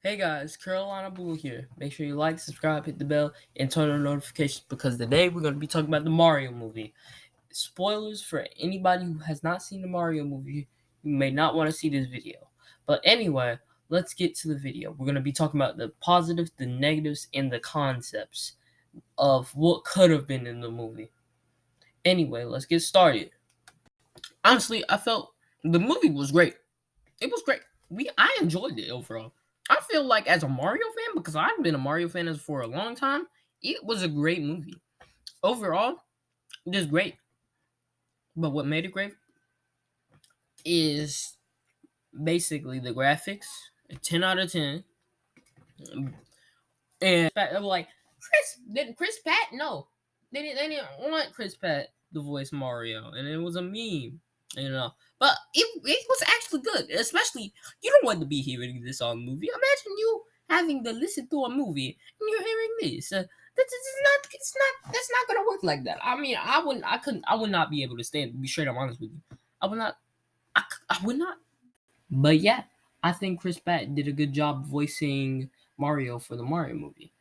Hey guys, Carolina Bull here. Make sure you like, subscribe, hit the bell, and turn on notifications because today we're going to be talking about the Mario movie. Spoilers for anybody who has not seen the Mario movie, you may not want to see this video. But anyway, let's get to the video. We're going to be talking about the positives, the negatives, and the concepts of what could have been in the movie. Anyway, let's get started. Honestly, I felt the movie was great. It was great. I enjoyed it overall. I feel like as a Mario fan, because I've been a Mario fan for a long time, it was a great movie. Overall, it is great. But what made it great is basically the graphics, a 10 out of 10. And like Chris Pratt, no. They didn't want Chris Pratt to voice Mario, and it was a meme, you know. But it was actually good, especially you don't want to be hearing this on a movie. Imagine you having to listen to a movie and you're hearing this. That's not gonna work like that. I mean, I would not be able to stand. To be straight up honest with you, I would not. I would not. But yeah, I think Chris Pratt did a good job voicing Mario for the Mario movie.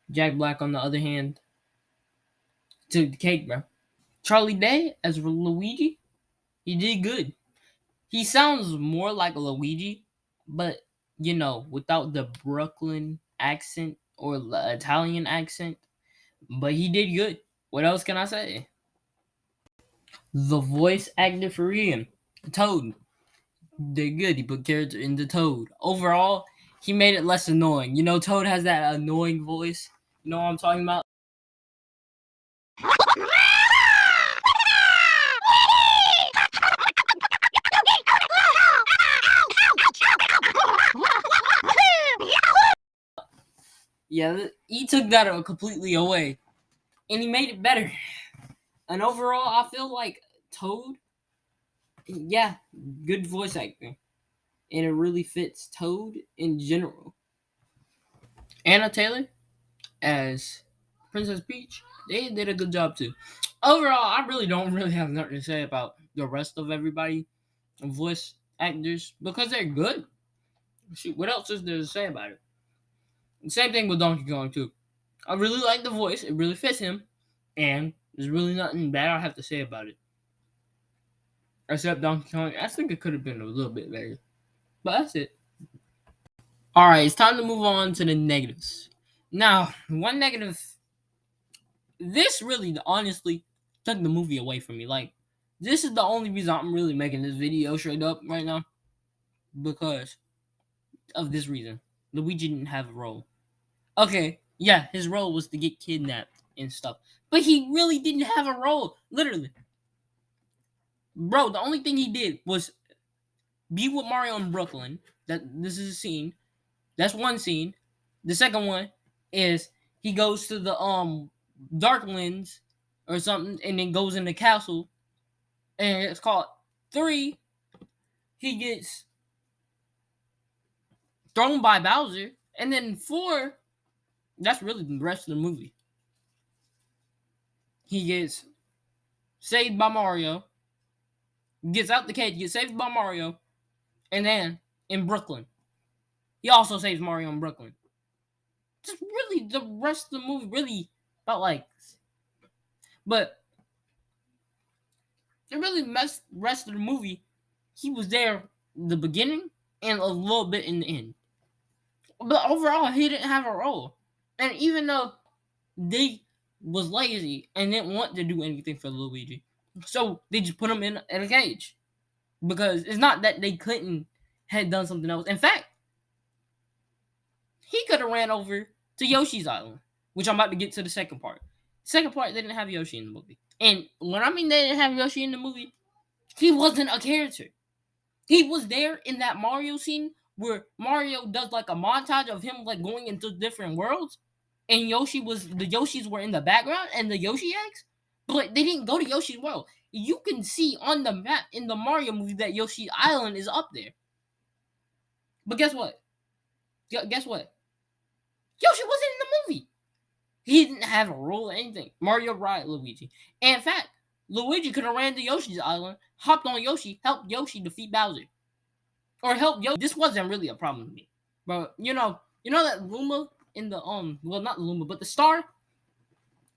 Jack Black, on the other hand, took the cake, bro. Charlie Day as Luigi, he did good. He sounds more like Luigi, but without the Brooklyn accent or the Italian accent. But he did good. What else can I say? The voice actor for Ian, Toad, did good. He put character into Toad. Overall, he made it less annoying. Toad has that annoying voice. You know what I'm talking about? Yeah, he took that completely away, and he made it better. And overall, I feel like Toad, yeah, good voice acting, and it really fits Toad in general. Anna Taylor as Princess Peach, they did a good job too. Overall, I really don't have nothing to say about the rest of everybody, voice actors, because they're good. Shoot, what else is there to say about it? Same thing with Donkey Kong too. I really like the voice; it really fits him, and there's really nothing bad I have to say about it. Except Donkey Kong, I think it could have been a little bit better, but that's it. All right, it's time to move on to the negatives. Now, one negative. This really, honestly, took the movie away from me. Like, this is the only reason I'm really making this video straight up right now, because of this reason. Luigi didn't have a role. Okay, yeah, his role was to get kidnapped and stuff. But he really didn't have a role. Literally. Bro, the only thing he did was be with Mario in Brooklyn. This is a scene. That's one scene. The second one is he goes to the Darklands or something and then goes in the castle. And it's called 3. He gets thrown by Bowser. And then 4, that's really the rest of the movie. He gets saved by Mario, gets out the cage, gets saved by Mario, and then in Brooklyn. He also saves Mario in Brooklyn. Just really the rest of the movie really felt like, but the really rest of the movie, he was there the beginning and a little bit in the end. But overall, he didn't have a role. And even though they was lazy and didn't want to do anything for Luigi, so they just put him in a cage. Because it's not that they couldn't had done something else. In fact, he could have ran over to Yoshi's Island, which I'm about to get to the second part. Second part, they didn't have Yoshi in the movie. And when I mean they didn't have Yoshi in the movie, he wasn't a character. He was there in that Mario scene where Mario does like a montage of him like going into different worlds, and the Yoshis were in the background and the Yoshi eggs, but they didn't go to Yoshi's world. You can see on the map in the Mario movie that Yoshi Island is up there. But guess what? Guess what? Yoshi wasn't in the movie. He didn't have a role or anything. Mario ride Luigi. And in fact, Luigi could have ran to Yoshi's Island, hopped on Yoshi, helped Yoshi defeat Bowser. Or help Yoshi. This wasn't really a problem to me. But you know that Luma in the well, not Luma, but the star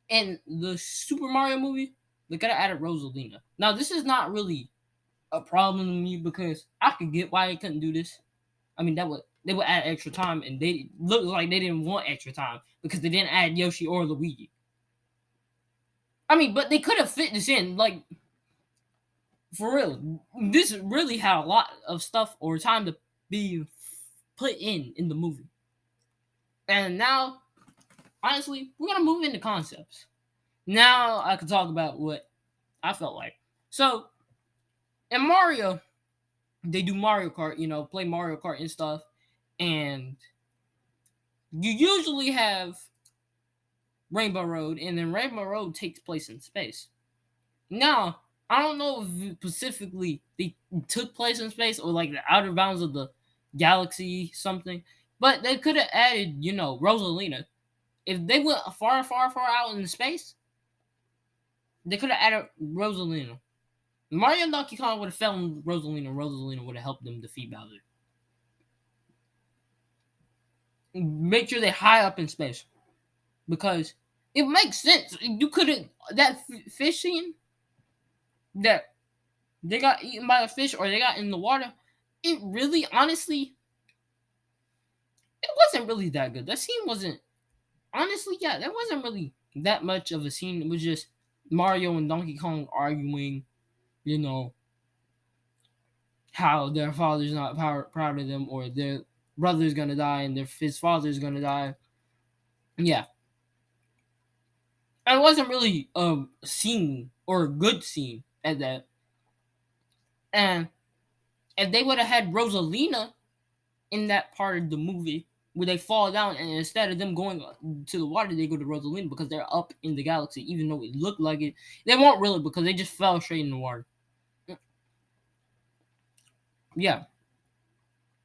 in the Super Mario movie, they could have added Rosalina. Now this is not really a problem to me because I could get why they couldn't do this. I mean, they would add extra time, and they looked like they didn't want extra time because they didn't add Yoshi or Luigi. I mean, but they could have fit this in, like, for real. This really had a lot of stuff or time to be put in the movie. And now, honestly, we're gonna move into concepts. Now I can talk about what I felt like. So in Mario, they do Mario Kart, play Mario Kart and stuff, and you usually have Rainbow Road, and then Rainbow Road takes place in space. Now, I don't know if specifically they took place in space or like the outer bounds of the galaxy, something, but they could have added, Rosalina. If they went far, far, far out in space, they could have added Rosalina. Mario and Donkey Kong would have found Rosalina. Rosalina would have helped them defeat Bowser. Make sure they're high up in space because it makes sense. You couldn't that fish scene that they got eaten by a fish or they got in the water. It really, honestly, it wasn't really that good. That scene wasn't honestly, yeah, that wasn't really that much of a scene. It was just Mario and Donkey Kong arguing, you know, how their father's not proud of them or their brother's gonna die and his father's gonna die. Yeah, and it wasn't really a scene or a good scene at that. And if they would have had Rosalina in that part of the movie where they fall down and instead of them going to the water, they go to Rosalina because they're up in the galaxy, even though it looked like it. They weren't really because they just fell straight in the water. Yeah,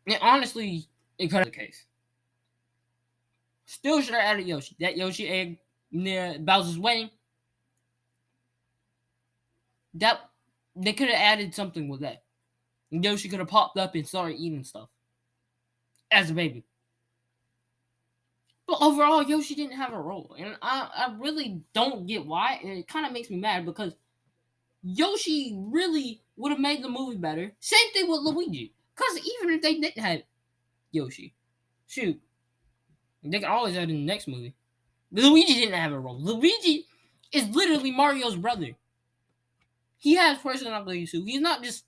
and honestly, it could have been the case. Still should have added Yoshi. That Yoshi egg near Bowser's wedding. That they could have added something with that. Yoshi could have popped up and started eating stuff as a baby. But overall, Yoshi didn't have a role, and I really don't get why. And it kind of makes me mad because Yoshi really would have made the movie better. Same thing with Luigi, because even if they didn't have Yoshi, shoot, they can always add in the next movie. Luigi didn't have a role. Luigi is literally Mario's brother. He has personality too. He's not just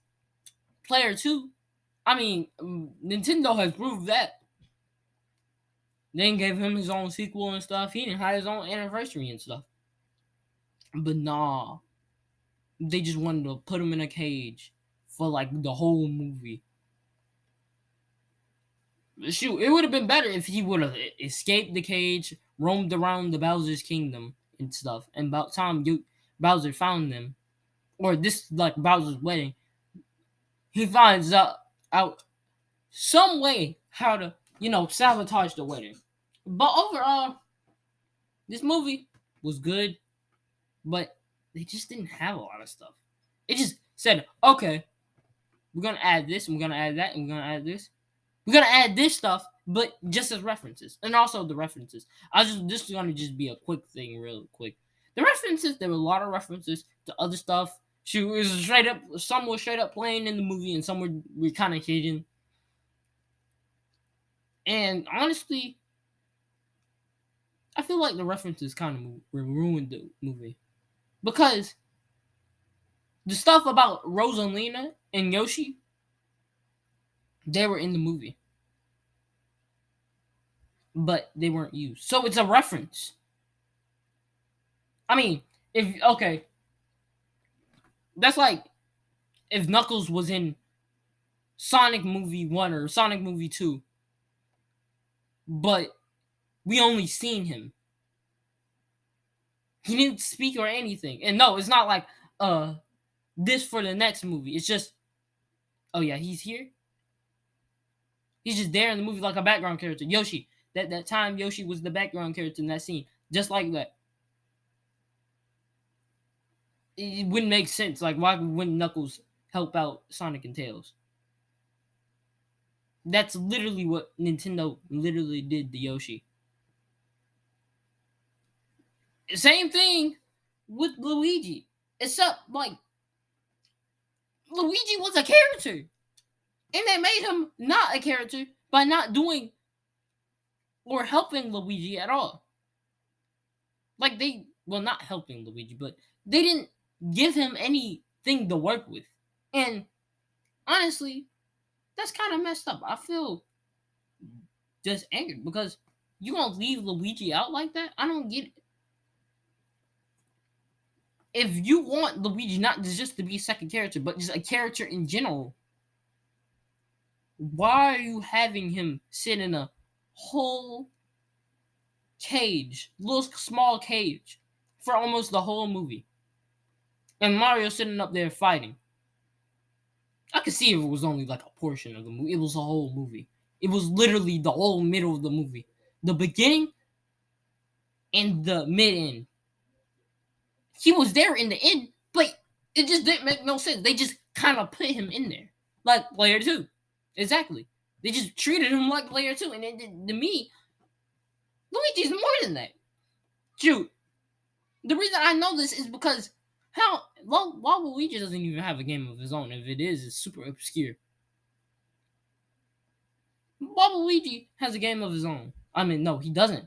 player two. I mean, Nintendo has proved that. They gave him his own sequel and stuff. He didn't have his own anniversary and stuff. But nah, they just wanted to put him in a cage for like the whole movie. Shoot, it would have been better if he would have escaped the cage, roamed around the Bowser's kingdom and stuff. And about time Bowser found them, or this like Bowser's wedding, he finds out some way how to sabotage the wedding. But overall, this movie was good, but they just didn't have a lot of stuff. It just said, okay, we're gonna add this, and we're gonna add that, and we're gonna add this. We're gonna add this stuff, but just as references, and also the references. This is gonna just be a quick thing, real quick. The references, there were a lot of references to other stuff. She was straight up. Some were straight up playing in the movie, and some were kind of hidden. And honestly, I feel like the references kind of ruined the movie because the stuff about Rosalina and Yoshi, they were in the movie, but they weren't used. So it's a reference. I mean, if okay, that's like if Knuckles was in Sonic Movie 1 or Sonic Movie 2, but we only seen him. He didn't speak or anything. And no, it's not like this for the next movie. It's just, oh yeah, he's here. He's just there in the movie like a background character. Yoshi. That time Yoshi was the background character in that scene. Just like that. It wouldn't make sense. Like, why wouldn't Knuckles help out Sonic and Tails? That's literally what Nintendo literally did to Yoshi. Same thing with Luigi. Except, like, Luigi was a character. And they made him not a character by not doing or helping Luigi at all. Like, well, not helping Luigi, but they didn't give him anything to work with. And honestly, that's kind of messed up. I feel just angered because you gonna leave Luigi out like that? I don't get it. If you want Luigi not just to be a second character, but just a character in general, why are you having him sit in a whole cage, little small cage, for almost the whole movie? And Mario sitting up there fighting. I could see if it was only like a portion of the movie. It was a whole movie. It was literally the whole middle of the movie. The beginning and the mid end. He was there in the end, but it just didn't make no sense. They just kind of put him in there. Like player 2. Exactly. They just treated him like player 2. And then, to me, Luigi's more than that. Shoot. The reason I know this is because why Luigi doesn't even have a game of his own? If it is, it's super obscure. Waluigi has a game of his own. I mean, no, he doesn't.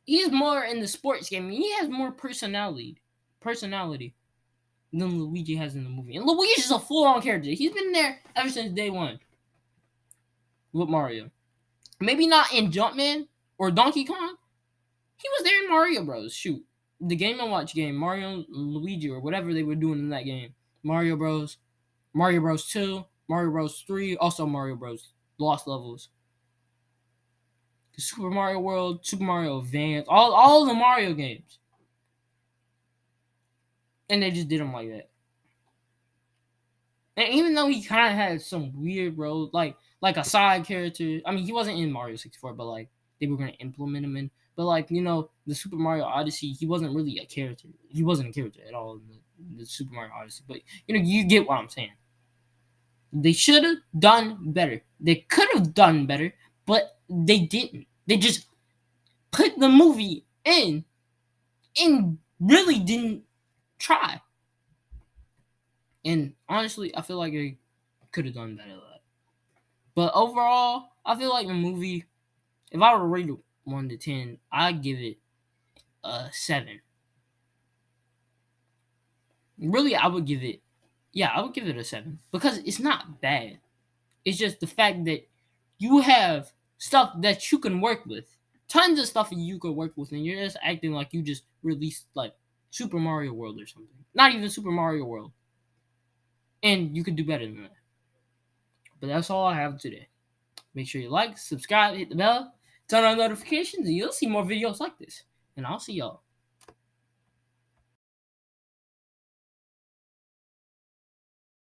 He's more in the sports game. He has more personality than Luigi has in the movie. And Luigi's a full-on character. He's been there ever since day one with Mario. Maybe not in Jumpman or Donkey Kong. He was there in Mario Bros. Shoot. The Game & Watch game, Mario and Luigi, or whatever they were doing in that game. Mario Bros. Mario Bros. 2, Mario Bros. 3, also Mario Bros. Lost Levels. Super Mario World, Super Mario Advance, all the Mario games. And they just did him like that. And even though he kind of had some weird role, like a side character. I mean, he wasn't in Mario 64, but like they were gonna implement him in. But like, the Super Mario Odyssey, he wasn't really a character. He wasn't a character at all in the Super Mario Odyssey. But you get what I'm saying. They should have done better. They could have done better, but they didn't. They just put the movie in and really didn't try. And honestly, I feel like they could have done better than that. But overall, I feel like the movie, if I were to rate it 1 to 10, I'd give it a 7. Really, I would give it a 7. Because it's not bad. It's just the fact that you have stuff that you can work with. Tons of stuff you could work with, and you're just acting like you just released like Super Mario World or something. Not even Super Mario World. And you could do better than that. But that's all I have today. Make sure you like, subscribe, hit the bell, turn on notifications, and you'll see more videos like this. And I'll see y'all